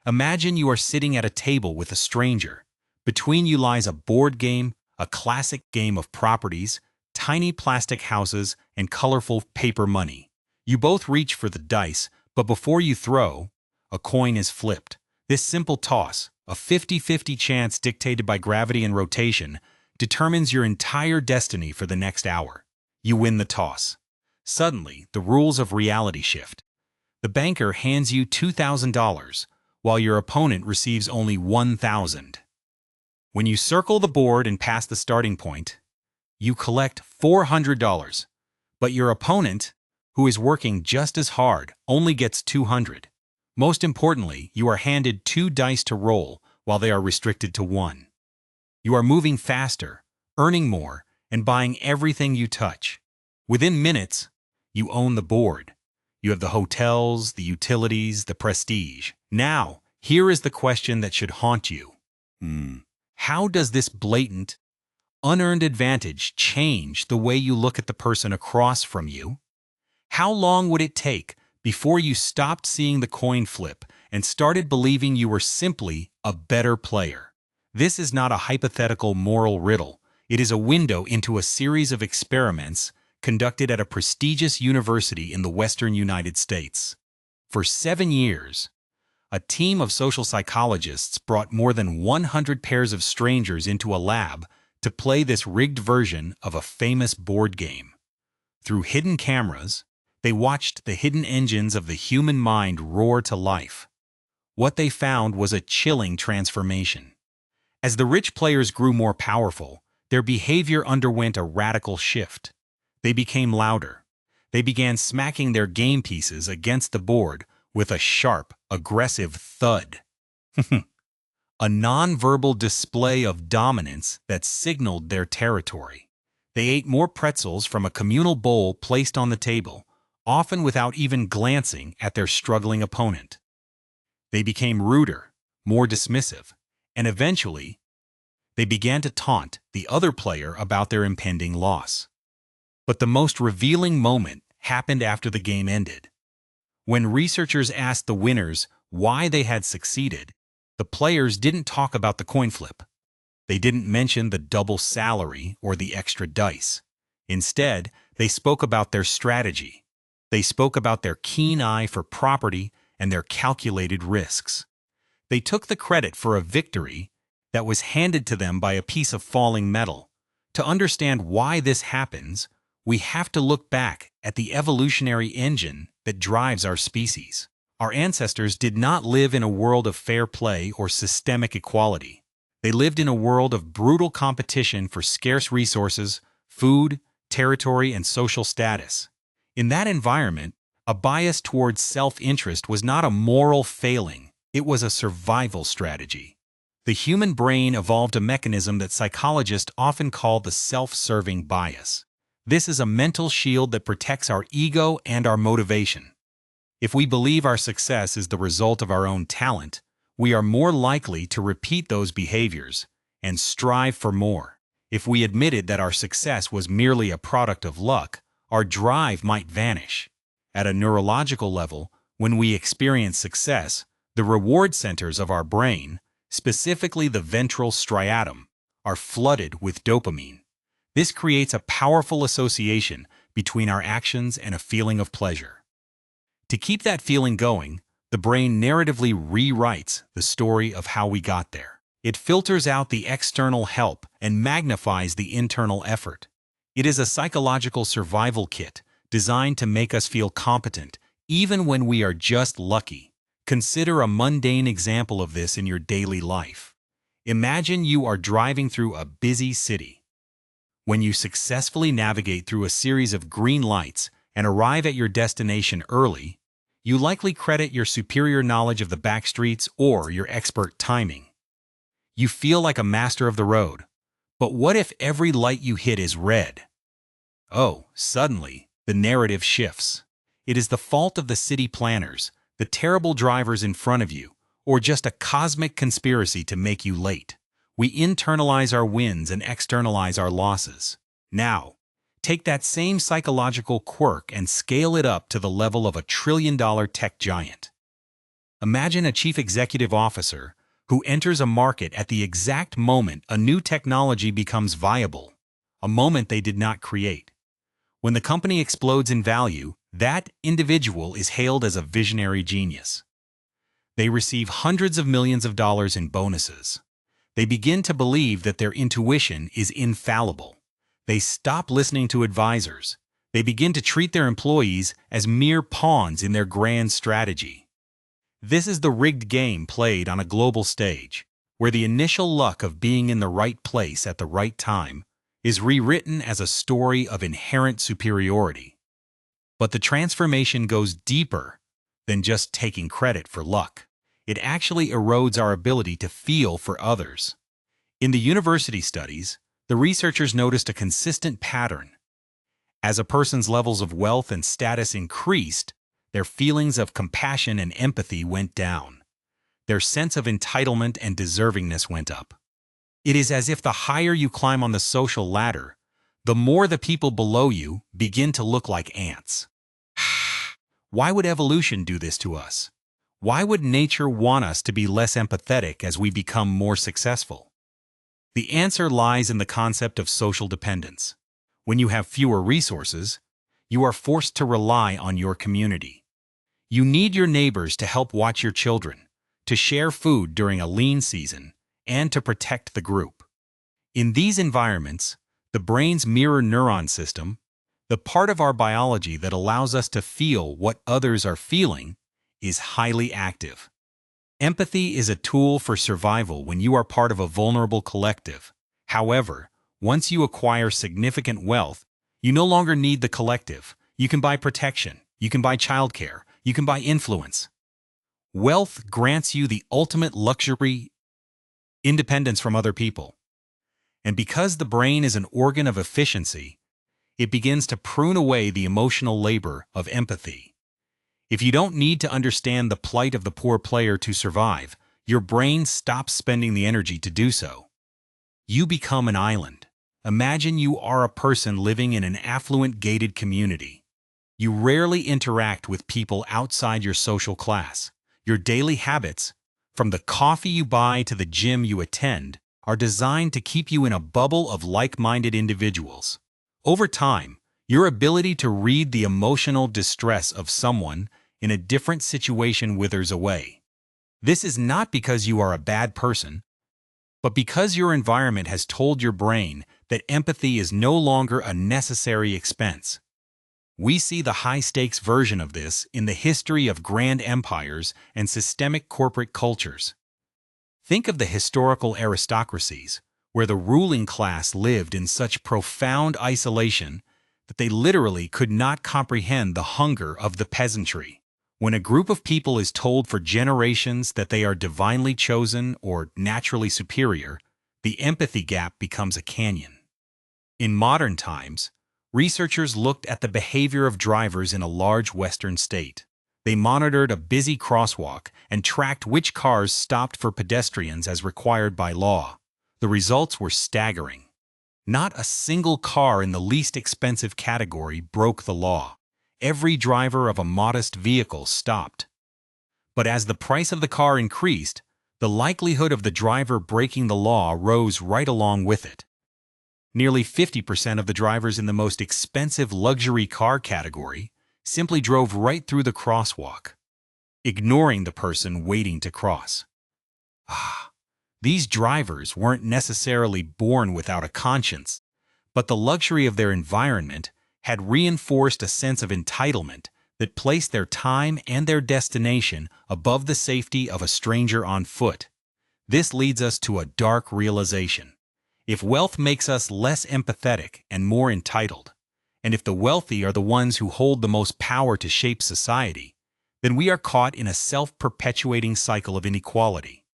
Imagine you are sitting at a table with a stranger. Between you lies a board game, a classic game of properties, tiny plastic houses, and colorful paper money. You both reach for the dice, but before you throw, a coin is flipped. This simple toss, a 50-50 chance dictated by gravity and rotation, determines your entire destiny for the next hour. You win the toss. Suddenly, the rules of reality shift. The banker hands you $2,000, while your opponent receives only $1,000. When you circle the board and pass the starting point, you collect $400, but your opponent, who is working just as hard, only gets $200. Most importantly, you are handed 2 dice to roll while they are restricted to 1. You are moving faster, earning more, and buying everything you touch. Within minutes, you own the board. You have the hotels, the utilities, the prestige. Now, here is the question that should haunt you. How does this blatant, unearned advantage change the way you look at the person across from you? How long would it take before you stopped seeing the coin flip and started believing you were simply a better player? This is not a hypothetical moral riddle. It is a window into a series of experiments conducted at a prestigious university in the Western United States. For 7 years, a team of social psychologists brought more than 100 pairs of strangers into a lab to play this rigged version of a famous board game. Through hidden cameras, they watched the hidden engines of the human mind roar to life. What they found was a chilling transformation. As the rich players grew more powerful, their behavior underwent a radical shift. They became louder. They began smacking their game pieces against the board with a sharp, aggressive thud. A non-verbal display of dominance that signaled their territory. They ate more pretzels from a communal bowl placed on the table, often without even glancing at their struggling opponent. They became ruder, more dismissive, and eventually, they began to taunt the other player about their impending loss. But the most revealing moment happened after the game ended. When researchers asked the winners why they had succeeded, the players didn't talk about the coin flip. They didn't mention the double salary or the extra dice. Instead, they spoke about their strategy. They spoke about their keen eye for property and their calculated risks. They took the credit for a victory that was handed to them by a piece of falling metal. To understand why this happens, we have to look back at the evolutionary engine that drives our species. Our ancestors did not live in a world of fair play or systemic equality. They lived in a world of brutal competition for scarce resources, food, territory, and social status. In that environment, a bias towards self-interest was not a moral failing, it was a survival strategy. The human brain evolved a mechanism that psychologists often call the self-serving bias. This is a mental shield that protects our ego and our motivation. If we believe our success is the result of our own talent, we are more likely to repeat those behaviors and strive for more. If we admitted that our success was merely a product of luck, our drive might vanish. At a neurological level, when we experience success, the reward centers of our brain, specifically the ventral striatum, are flooded with dopamine. This creates a powerful association between our actions and a feeling of pleasure. To keep that feeling going, the brain narratively rewrites the story of how we got there. It filters out the external help and magnifies the internal effort. It is a psychological survival kit designed to make us feel competent, even when we are just lucky. Consider a mundane example of this in your daily life. Imagine you are driving through a busy city. When you successfully navigate through a series of green lights and arrive at your destination early, you likely credit your superior knowledge of the back streets or your expert timing. You feel like a master of the road. But what if every light you hit is red? Oh, suddenly, the narrative shifts. It is the fault of the city planners, the terrible drivers in front of you, or just a cosmic conspiracy to make you late. We internalize our wins and externalize our losses. Now, take that same psychological quirk and scale it up to the level of a trillion-dollar tech giant. Imagine a chief executive officer who enters a market at the exact moment a new technology becomes viable, a moment they did not create. When the company explodes in value, that individual is hailed as a visionary genius. They receive hundreds of millions of dollars in bonuses. They begin to believe that their intuition is infallible. They stop listening to advisors. They begin to treat their employees as mere pawns in their grand strategy. This is the rigged game played on a global stage, where the initial luck of being in the right place at the right time is rewritten as a story of inherent superiority. But the transformation goes deeper than just taking credit for luck. It actually erodes our ability to feel for others. In the university studies, the researchers noticed a consistent pattern. As a person's levels of wealth and status increased, their feelings of compassion and empathy went down. Their sense of entitlement and deservingness went up. It is as if the higher you climb on the social ladder, the more the people below you begin to look like ants. Why would evolution do this to us? Why would nature want us to be less empathetic as we become more successful? The answer lies in the concept of social dependence. When you have fewer resources, you are forced to rely on your community. You need your neighbors to help watch your children, to share food during a lean season, and to protect the group. In these environments, the brain's mirror neuron system, the part of our biology that allows us to feel what others are feeling, is highly active. Empathy is a tool for survival when you are part of a vulnerable collective. However, once you acquire significant wealth, you no longer need the collective. You can buy protection, you can buy childcare, you can buy influence. Wealth grants you the ultimate luxury, independence from other people. And because the brain is an organ of efficiency, it begins to prune away the emotional labor of empathy. If you don't need to understand the plight of the poor player to survive, your brain stops spending the energy to do so. You become an island. Imagine you are a person living in an affluent gated community. You rarely interact with people outside your social class. Your daily habits, from the coffee you buy to the gym you attend, are designed to keep you in a bubble of like-minded individuals. Over time, your ability to read the emotional distress of someone in a different situation withers away. This is not because you are a bad person, but because your environment has told your brain that empathy is no longer a necessary expense. We see the high-stakes version of this in the history of grand empires and systemic corporate cultures. Think of the historical aristocracies, where the ruling class lived in such profound isolation that they literally could not comprehend the hunger of the peasantry. When a group of people is told for generations that they are divinely chosen or naturally superior, the empathy gap becomes a canyon. In modern times, researchers looked at the behavior of drivers in a large Western state. They monitored a busy crosswalk and tracked which cars stopped for pedestrians as required by law. The results were staggering. Not a single car in the least expensive category broke the law. Every driver of a modest vehicle stopped. But as the price of the car increased, the likelihood of the driver breaking the law rose right along with it. Nearly 50% of the drivers in the most expensive luxury car category simply drove right through the crosswalk, ignoring the person waiting to cross. These drivers weren't necessarily born without a conscience, but the luxury of their environment had reinforced a sense of entitlement that placed their time and their destination above the safety of a stranger on foot. This leads us to a dark realization. If wealth makes us less empathetic and more entitled, and if the wealthy are the ones who hold the most power to shape society, then we are caught in a self-perpetuating cycle of inequality.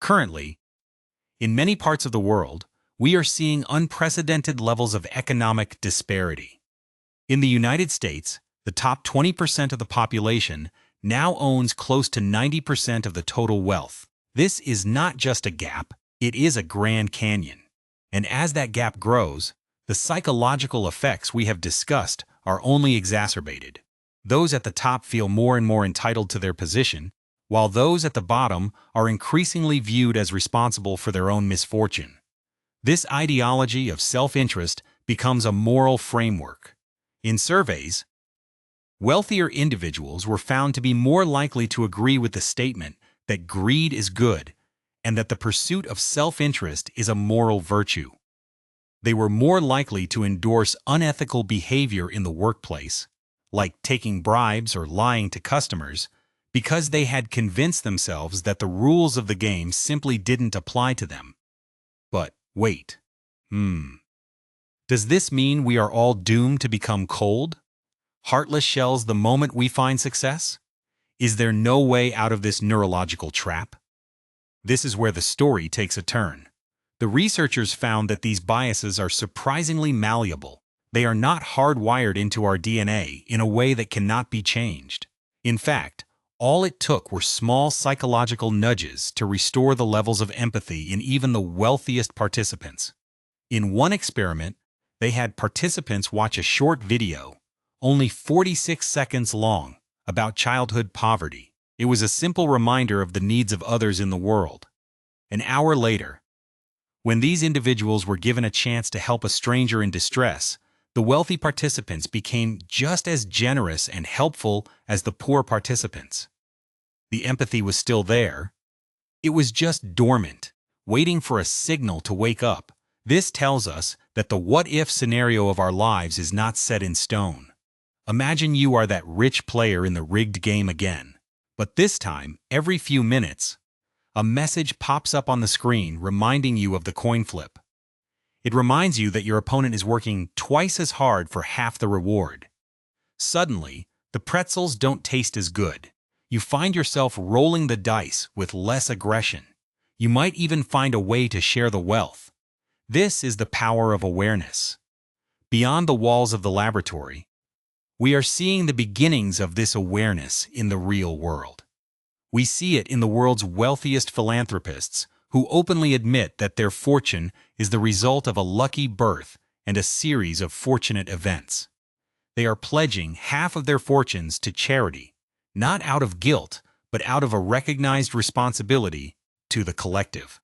Currently, in many parts of the world, we are seeing unprecedented levels of economic disparity. In the United States, the top 20% of the population now owns close to 90% of the total wealth. This is not just a gap, it is a Grand Canyon. And as that gap grows, the psychological effects we have discussed are only exacerbated. Those at the top feel more and more entitled to their position, while those at the bottom are increasingly viewed as responsible for their own misfortune. This ideology of self-interest becomes a moral framework. In surveys, wealthier individuals were found to be more likely to agree with the statement that greed is good and that the pursuit of self-interest is a moral virtue. They were more likely to endorse unethical behavior in the workplace, like taking bribes or lying to customers, because they had convinced themselves that the rules of the game simply didn't apply to them. But wait. Does this mean we are all doomed to become cold, heartless shells the moment we find success? Is there no way out of this neurological trap? This is where the story takes a turn. The researchers found that these biases are surprisingly malleable. They are not hardwired into our DNA in a way that cannot be changed. In fact, all it took were small psychological nudges to restore the levels of empathy in even the wealthiest participants. In one experiment, they had participants watch a short video, only 46 seconds long, about childhood poverty. It was a simple reminder of the needs of others in the world. An hour later, when these individuals were given a chance to help a stranger in distress, the wealthy participants became just as generous and helpful as the poor participants. The empathy was still there. It was just dormant, waiting for a signal to wake up. This tells us that the what-if scenario of our lives is not set in stone. Imagine you are that rich player in the rigged game again. But this time, every few minutes, a message pops up on the screen reminding you of the coin flip. It reminds you that your opponent is working twice as hard for half the reward. Suddenly, the pretzels don't taste as good. You find yourself rolling the dice with less aggression. You might even find a way to share the wealth. This is the power of awareness. Beyond the walls of the laboratory, we are seeing the beginnings of this awareness in the real world. We see it in the world's wealthiest philanthropists, who openly admit that their fortune is the result of a lucky birth and a series of fortunate events. They are pledging half of their fortunes to charity, not out of guilt, but out of a recognized responsibility to the collective.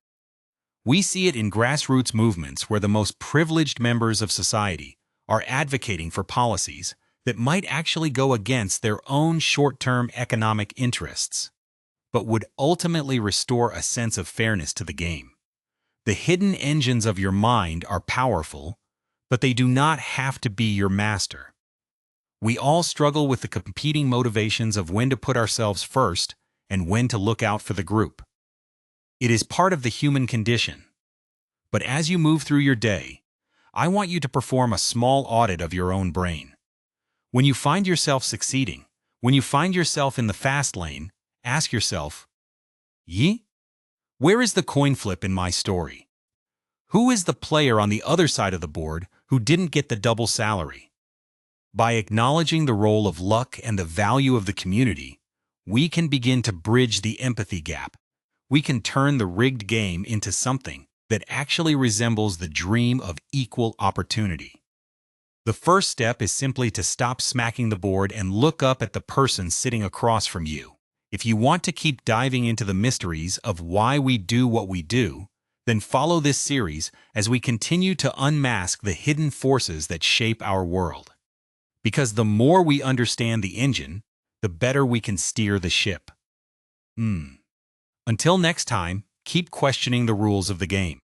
We see it in grassroots movements where the most privileged members of society are advocating for policies that might actually go against their own short-term economic interests, but would ultimately restore a sense of fairness to the game. The hidden engines of your mind are powerful, but they do not have to be your master. We all struggle with the competing motivations of when to put ourselves first and when to look out for the group. It is part of the human condition. But as you move through your day, I want you to perform a small audit of your own brain. When you find yourself succeeding, when you find yourself in the fast lane, ask yourself, where is the coin flip in my story? Who is the player on the other side of the board who didn't get the double salary? By acknowledging the role of luck and the value of the community, we can begin to bridge the empathy gap. We can turn the rigged game into something that actually resembles the dream of equal opportunity. The first step is simply to stop smacking the board and look up at the person sitting across from you. If you want to keep diving into the mysteries of why we do what we do, then follow this series as we continue to unmask the hidden forces that shape our world. Because the more we understand the engine, the better we can steer the ship. Until next time, keep questioning the rules of the game.